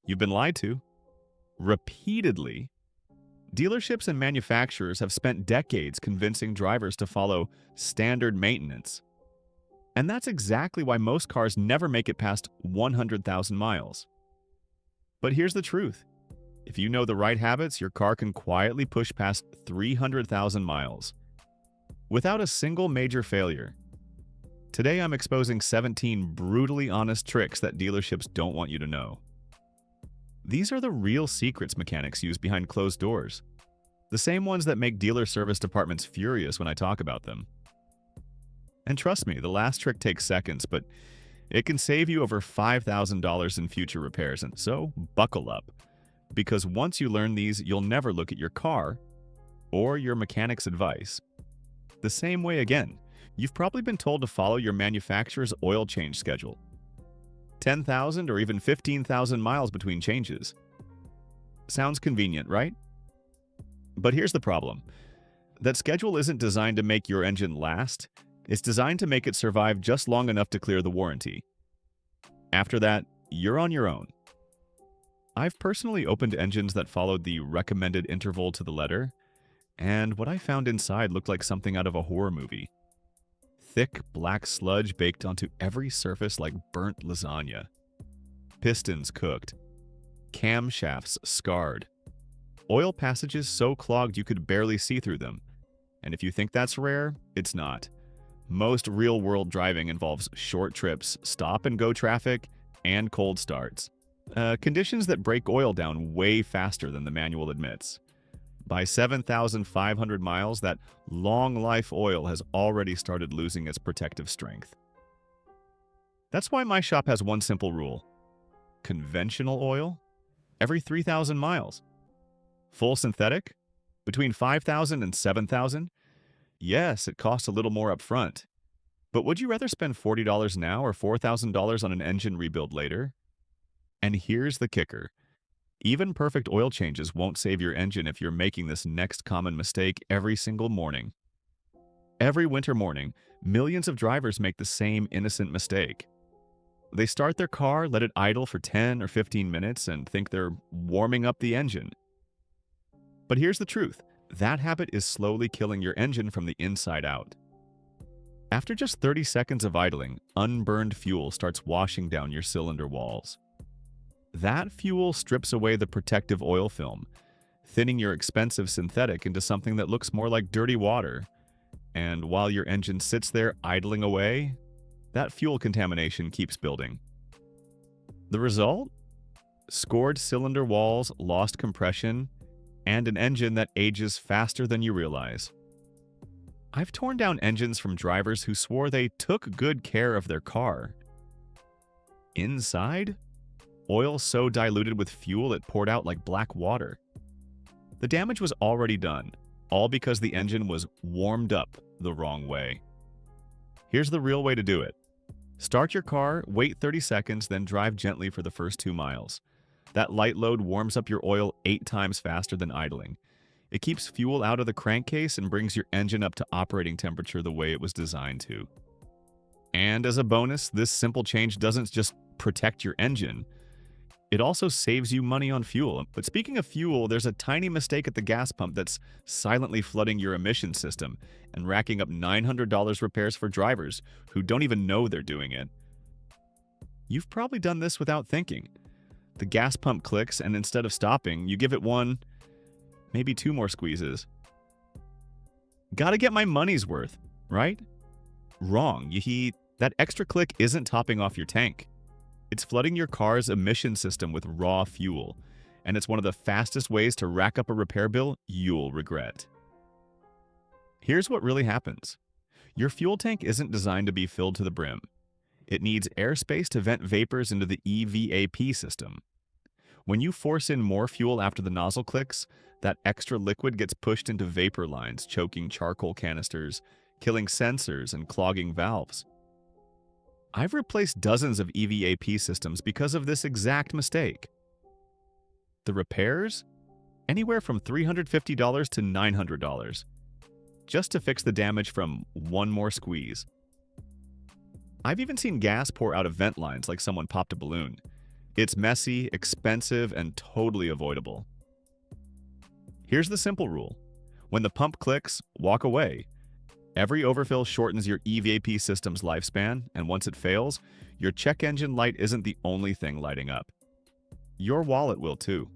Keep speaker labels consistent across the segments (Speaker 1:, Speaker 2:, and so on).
Speaker 1: You've been lied to. Repeatedly. Dealerships and manufacturers have spent decades convincing drivers to follow standard maintenance. And that's exactly why most cars never make it past 100,000 miles. But here's the truth. If you know the right habits, your car can quietly push past 300,000 miles without a single major failure. Today, I'm exposing 17 brutally honest tricks that dealerships don't want you to know. These are the real secrets mechanics use behind closed doors. The same ones that make dealer service departments furious when I talk about them. And trust me, the last trick takes seconds, but it can save you over $5,000 in future repairs, and so buckle up. Because once you learn these, you'll never look at your car or your mechanic's advice the same way again. You've probably been told to follow your manufacturer's oil change schedule. 10,000 or even 15,000 miles between changes. Sounds convenient, right? But here's the problem. That schedule isn't designed to make your engine last. It's designed to make it survive just long enough to clear the warranty. After that, you're on your own. I've personally opened engines that followed the recommended interval to the letter, and what I found inside looked like something out of a horror movie. Thick, black sludge baked onto every surface like burnt lasagna. Pistons cooked. Camshafts scarred. Oil passages so clogged you could barely see through them. And if you think that's rare, it's not. Most real-world driving involves short trips, stop-and-go traffic, and cold starts. Conditions that break oil down way faster than the manual admits. By 7,500 miles, that long-life oil has already started losing its protective strength. That's why my shop has one simple rule. Conventional oil? Every 3,000 miles. Full synthetic? Between 5,000 and 7,000? Yes, it costs a little more up front. But would you rather spend $40 now or $4,000 on an engine rebuild later? And here's the kicker. Even perfect oil changes won't save your engine if you're making this next common mistake every single morning. Every winter morning, millions of drivers make the same innocent mistake. They start their car, let it idle for 10 or 15 minutes, and think they're warming up the engine. But here's the truth. That habit is slowly killing your engine from the inside out. After just 30 seconds of idling, unburned fuel starts washing down your cylinder walls. That fuel strips away the protective oil film, thinning your expensive synthetic into something that looks more like dirty water. And while your engine sits there idling away, that fuel contamination keeps building. The result? Scored cylinder walls, lost compression, and an engine that ages faster than you realize. I've torn down engines from drivers who swore they took good care of their car. Inside? Oil so diluted with fuel it poured out like black water. The damage was already done, all because the engine was warmed up the wrong way. Here's the real way to do it. Start your car, wait 30 seconds, then drive gently for the first 2 miles. That light load warms up your oil 8 times faster than idling. It keeps fuel out of the crankcase and brings your engine up to operating temperature the way it was designed to. And as a bonus, this simple change doesn't just protect your engine, it also saves you money on fuel. But speaking of fuel, there's a tiny mistake at the gas pump that's silently flooding your emission system and racking up $900 repairs for drivers who don't even know they're doing it. You've probably done this without thinking. The gas pump clicks, and instead of stopping, you give it 1, maybe 2 more squeezes. Gotta get my money's worth, right? Wrong. That extra click isn't topping off your tank. It's flooding your car's emission system with raw fuel, and it's one of the fastest ways to rack up a repair bill you'll regret. Here's what really happens. Your fuel tank isn't designed to be filled to the brim. It needs airspace to vent vapors into the EVAP system. When you force in more fuel after the nozzle clicks, that extra liquid gets pushed into vapor lines, choking charcoal canisters, killing sensors, and clogging valves. I've replaced dozens of EVAP systems because of this exact mistake. The repairs? Anywhere from $350 to $900, just to fix the damage from 1 more squeeze. I've even seen gas pour out of vent lines like someone popped a balloon. It's messy, expensive, and totally avoidable. Here's the simple rule. When the pump clicks, walk away. Every overfill shortens your EVAP system's lifespan, and once it fails, your check engine light isn't the only thing lighting up. Your wallet will too.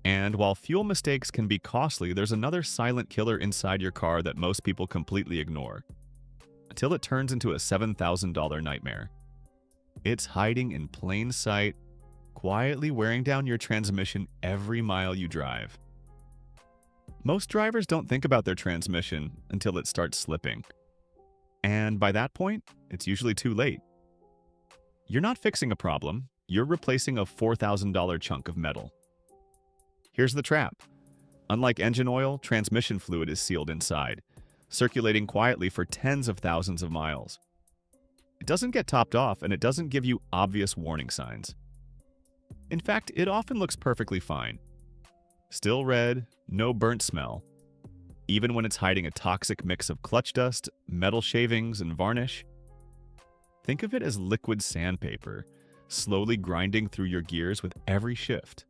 Speaker 1: And while fuel mistakes can be costly, there's another silent killer inside your car that most people completely ignore, until it turns into a $7,000 nightmare. It's hiding in plain sight, quietly wearing down your transmission every mile you drive. Most drivers don't think about their transmission until it starts slipping. And by that point, it's usually too late. You're not fixing a problem, you're replacing a $4,000 chunk of metal. Here's the trap. Unlike engine oil, transmission fluid is sealed inside, circulating quietly for tens of thousands of miles. It doesn't get topped off, and it doesn't give you obvious warning signs. In fact, it often looks perfectly fine. Still red, no burnt smell, even when it's hiding a toxic mix of clutch dust, metal shavings, and varnish. Think of it as liquid sandpaper, slowly grinding through your gears with every shift.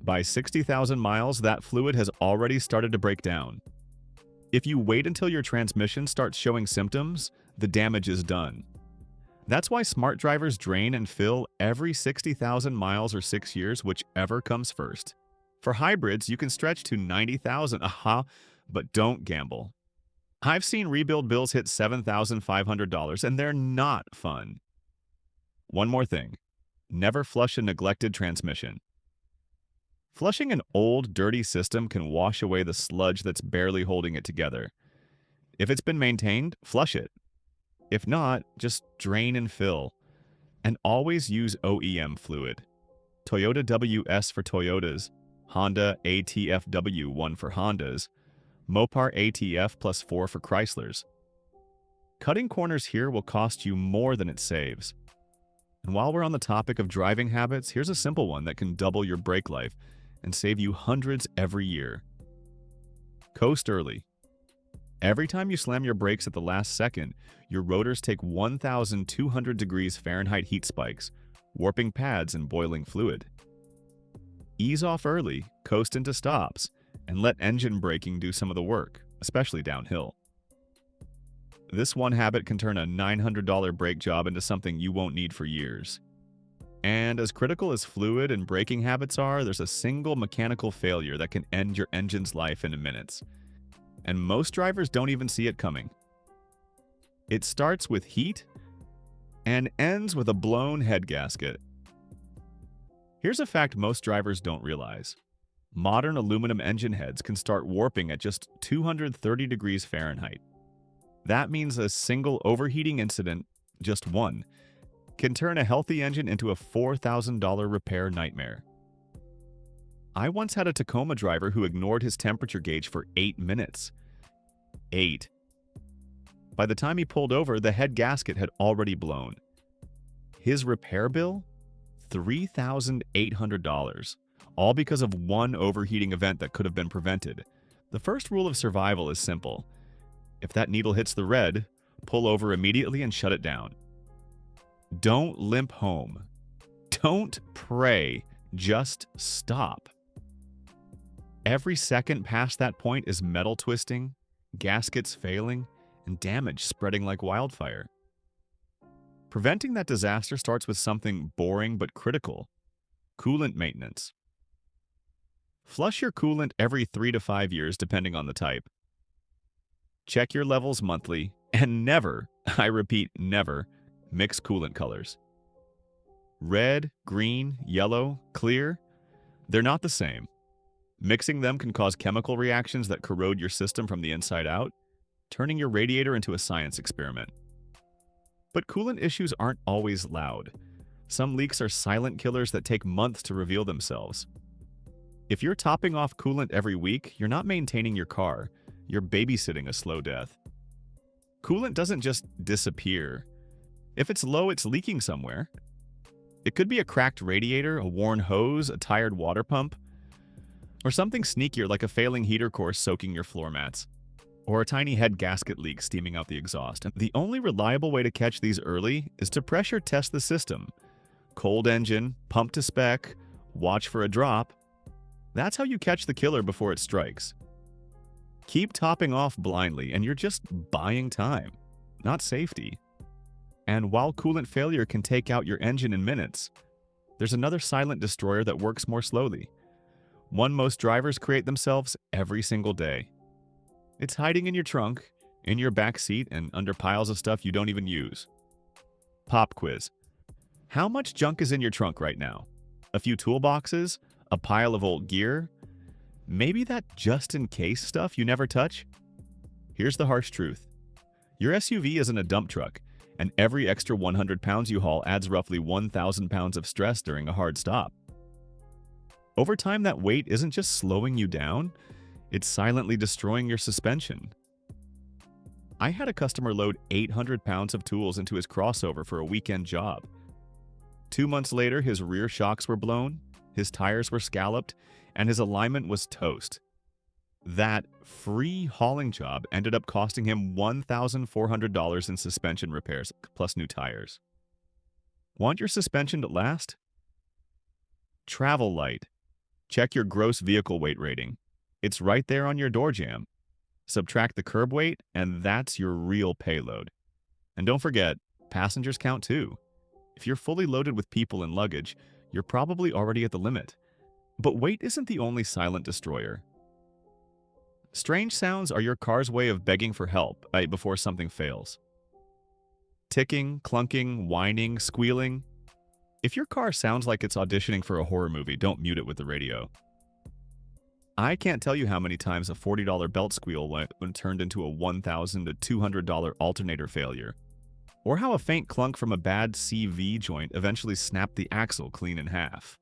Speaker 1: By 60,000 miles, that fluid has already started to break down. If you wait until your transmission starts showing symptoms, the damage is done. That's why smart drivers drain and fill every 60,000 miles or 6 years, whichever comes first. For hybrids, you can stretch to 90,000, but don't gamble. I've seen rebuild bills hit $7,500, and they're not fun. One more thing. Never flush a neglected transmission. Flushing an old, dirty system can wash away the sludge that's barely holding it together. If it's been maintained, flush it. If not, just drain and fill. And always use OEM fluid. Toyota WS for Toyotas, Honda ATFW1 for Hondas, Mopar ATF +4 for Chryslers. Cutting corners here will cost you more than it saves. And while we're on the topic of driving habits, here's a simple one that can double your brake life and save you hundreds every year. Coast early. Every time you slam your brakes at the last second, your rotors take 1,200 degrees Fahrenheit heat spikes, warping pads and boiling fluid. Ease off early, coast into stops, and let engine braking do some of the work, especially downhill. This one habit can turn a $900 brake job into something you won't need for years. And as critical as fluid and braking habits are, there's a single mechanical failure that can end your engine's life in minutes. And most drivers don't even see it coming. It starts with heat and ends with a blown head gasket. Here's a fact most drivers don't realize. Modern aluminum engine heads can start warping at just 230 degrees Fahrenheit. That means a single overheating incident, just one, can turn a healthy engine into a $4,000 repair nightmare. I once had a Tacoma driver who ignored his temperature gauge for 8 minutes. 8. By the time he pulled over, the head gasket had already blown. His repair bill? $3,800, all because of one overheating event that could have been prevented. The first rule of survival is simple. If that needle hits the red, pull over immediately and shut it down. Don't limp home. Don't pray. Just stop. Every second past that point is metal twisting, gaskets failing, and damage spreading like wildfire. Preventing that disaster starts with something boring but critical: coolant maintenance. Flush your coolant every 3 to 5 years depending on the type. Check your levels monthly, and never, I repeat, never, mix coolant colors. Red, green, yellow, clear, they're not the same. Mixing them can cause chemical reactions that corrode your system from the inside out, turning your radiator into a science experiment. But coolant issues aren't always loud. Some leaks are silent killers that take months to reveal themselves. If you're topping off coolant every week, you're not maintaining your car. You're babysitting a slow death. Coolant doesn't just disappear. If it's low, it's leaking somewhere. It could be a cracked radiator, a worn hose, a tired water pump, or something sneakier like a failing heater core soaking your floor mats, or a tiny head gasket leak steaming out the exhaust. And the only reliable way to catch these early is to pressure test the system. Cold engine, pump to spec, watch for a drop. That's how you catch the killer before it strikes. Keep topping off blindly, and you're just buying time, not safety. And while coolant failure can take out your engine in minutes, there's another silent destroyer that works more slowly. One most drivers create themselves every single day. It's hiding in your trunk, in your back seat, and under piles of stuff you don't even use. Pop quiz. How much junk is in your trunk right now? A few toolboxes? A pile of old gear? Maybe that just-in-case stuff you never touch? Here's the harsh truth. Your SUV isn't a dump truck, and every extra 100 pounds you haul adds roughly 1,000 pounds of stress during a hard stop. Over time, that weight isn't just slowing you down, it's silently destroying your suspension. I had a customer load 800 pounds of tools into his crossover for a weekend job. 2 months later, his rear shocks were blown, his tires were scalloped, and his alignment was toast. That free hauling job ended up costing him $1,400 in suspension repairs, plus new tires. Want your suspension to last? Travel light. Check your gross vehicle weight rating. It's right there on your door jamb. Subtract the curb weight, and that's your real payload. And don't forget, passengers count too. If you're fully loaded with people and luggage, you're probably already at the limit. But weight isn't the only silent destroyer. Strange sounds are your car's way of begging for help right before something fails. Ticking, clunking, whining, squealing. If your car sounds like it's auditioning for a horror movie, don't mute it with the radio. I can't tell you how many times a $40 belt squeal went when turned into a $1,000 to $200 alternator failure, or how a faint clunk from a bad CV joint eventually snapped the axle clean in half.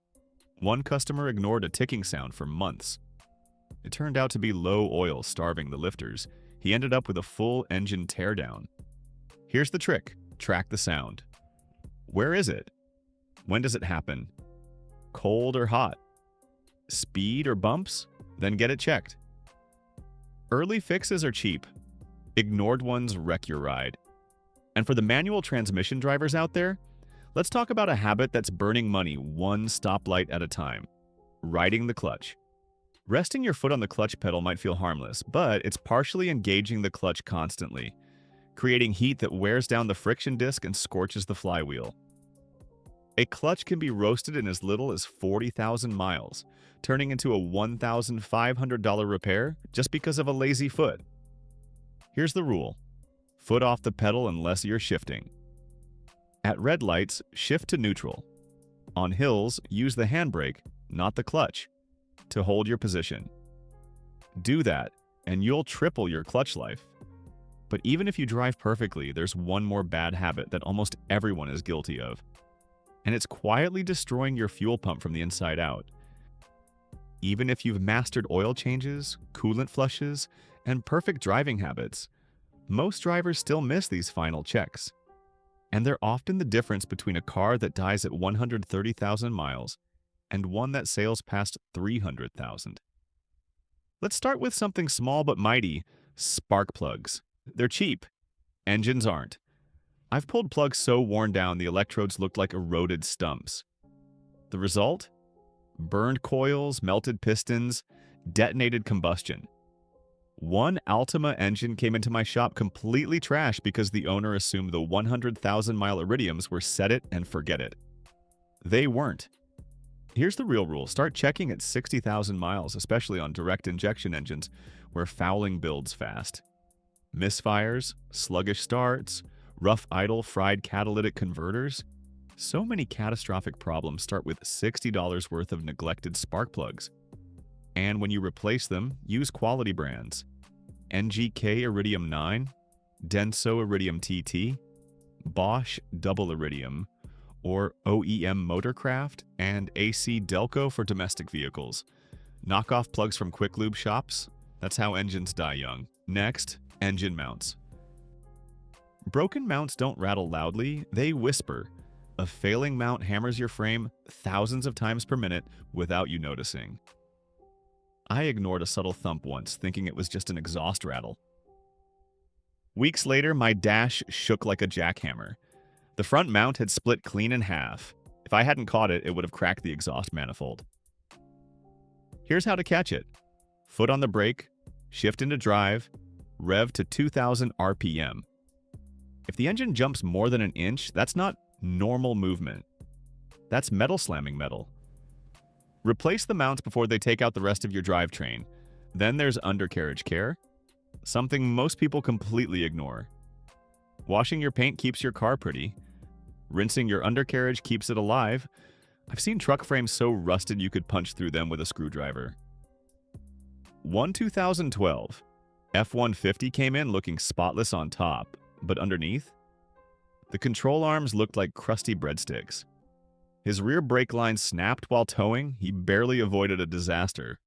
Speaker 1: One customer ignored a ticking sound for months. It turned out to be low oil starving the lifters. He ended up with a full engine teardown. Here's the trick. Track the sound. Where is it? When does it happen? Cold or hot? Speed or bumps? Then get it checked. Early fixes are cheap. Ignored ones wreck your ride. And for the manual transmission drivers out there, let's talk about a habit that's burning money one stoplight at a time. Riding the clutch. Resting your foot on the clutch pedal might feel harmless, but it's partially engaging the clutch constantly, creating heat that wears down the friction disc and scorches the flywheel. A clutch can be roasted in as little as 40,000 miles, turning into a $1,500 repair just because of a lazy foot. Here's the rule. Foot off the pedal unless you're shifting. At red lights, shift to neutral. On hills, use the handbrake, not the clutch, to hold your position. Do that, and you'll triple your clutch life. But even if you drive perfectly, there's one more bad habit that almost everyone is guilty of. And it's quietly destroying your fuel pump from the inside out. Even if you've mastered oil changes, coolant flushes, and perfect driving habits, most drivers still miss these final checks. And they're often the difference between a car that dies at 130,000 miles and one that sails past 300,000. Let's start with something small but mighty, spark plugs. They're cheap. Engines aren't. I've pulled plugs so worn down the electrodes looked like eroded stumps. The result? Burned coils, melted pistons, detonated combustion. One Altima engine came into my shop completely trashed because the owner assumed the 100,000-mile iridiums were set it and forget it. They weren't. Here's the real rule. Start checking at 60,000 miles, especially on direct injection engines where fouling builds fast. Misfires, sluggish starts, rough idle fried catalytic converters. So many catastrophic problems start with $60 worth of neglected spark plugs. And when you replace them, use quality brands. NGK Iridium 9, Denso Iridium TT, Bosch Double Iridium, or OEM Motorcraft, and AC Delco for domestic vehicles. Knock off plugs from quick lube shops. That's how engines die young. Next, engine mounts. Broken mounts don't rattle loudly, they whisper. A failing mount hammers your frame thousands of times per minute without you noticing. I ignored a subtle thump once, thinking it was just an exhaust rattle. Weeks later, my dash shook like a jackhammer. The front mount had split clean in half. If If I hadn't caught it, it would have cracked the exhaust manifold. Here's how to catch it. Foot on the brake, shift into drive, rev to 2000 RPM. If the engine jumps more than an inch, that's not normal movement. That's metal slamming metal. Replace the mounts before they take out the rest of your drivetrain. Then there's undercarriage care, something most people completely ignore. Washing your paint keeps your car pretty. Rinsing your undercarriage keeps it alive. I've seen truck frames so rusted you could punch through them with a screwdriver. One 2012 F-150 came in looking spotless on top, but underneath, the control arms looked like crusty breadsticks. His rear brake line snapped while towing. He barely avoided a disaster.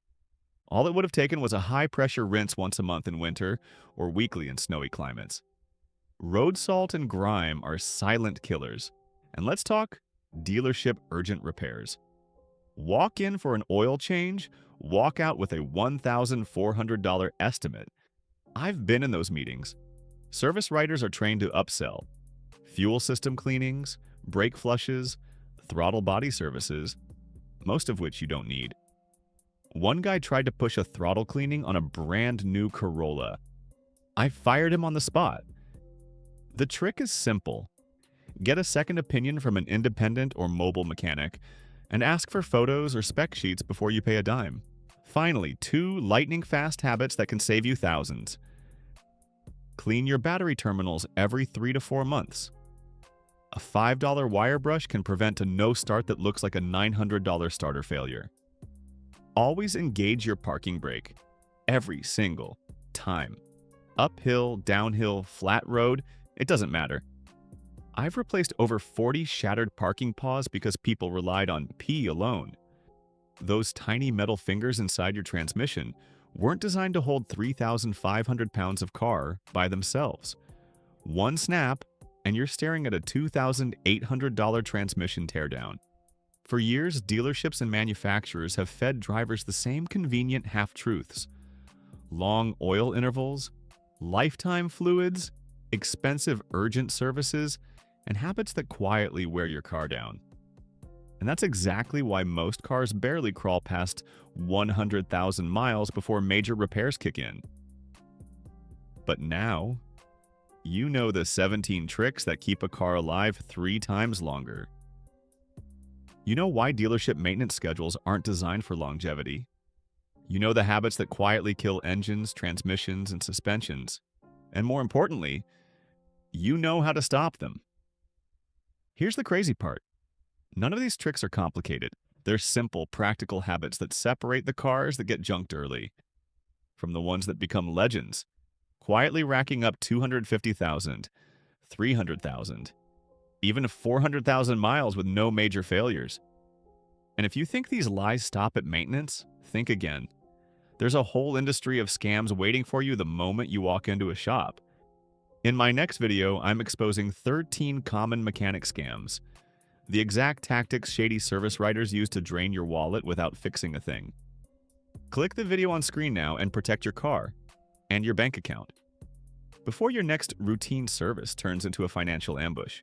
Speaker 1: All it would have taken was a high-pressure rinse once a month in winter or weekly in snowy climates. Road salt and grime are silent killers. And let's talk dealership urgent repairs. Walk in for an oil change, walk out with a $1,400 estimate. I've been in those meetings. Service writers are trained to upsell. Fuel system cleanings, brake flushes, throttle body services, most of which you don't need. One guy tried to push a throttle cleaning on a brand new Corolla. I fired him on the spot. The trick is simple. Get a second opinion from an independent or mobile mechanic and ask for photos or spec sheets before you pay a dime. Finally, 2 lightning-fast habits that can save you thousands. Clean your battery terminals every 3 to 4 months. A $5 wire brush can prevent a no start that looks like a $900 starter failure. Always engage your parking brake. Every single time. Uphill, downhill, flat road, it doesn't matter. I've replaced over 40 shattered parking paws because people relied on P alone. Those tiny metal fingers inside your transmission weren't designed to hold 3,500 pounds of car by themselves. One snap, and you're staring at a $2,800 transmission teardown. For years, dealerships and manufacturers have fed drivers the same convenient half-truths. Long oil intervals, lifetime fluids, expensive urgent services, and habits that quietly wear your car down. And that's exactly why most cars barely crawl past 100,000 miles before major repairs kick in. But now, you know the 17 tricks that keep a car alive 3 times longer. You know why dealership maintenance schedules aren't designed for longevity. You know the habits that quietly kill engines, transmissions, and suspensions. And more importantly, you know how to stop them. Here's the crazy part. None of these tricks are complicated. They're simple, practical habits that separate the cars that get junked early from the ones that become legends, quietly racking up 250,000, 300,000, even 400,000 miles with no major failures. And if you think these lies stop at maintenance, think again. There's a whole industry of scams waiting for you the moment you walk into a shop. In my next video, I'm exposing 13 common mechanic scams, the exact tactics shady service writers use to drain your wallet without fixing a thing. Click the video on screen now and protect your car and your bank account before your next routine service turns into a financial ambush.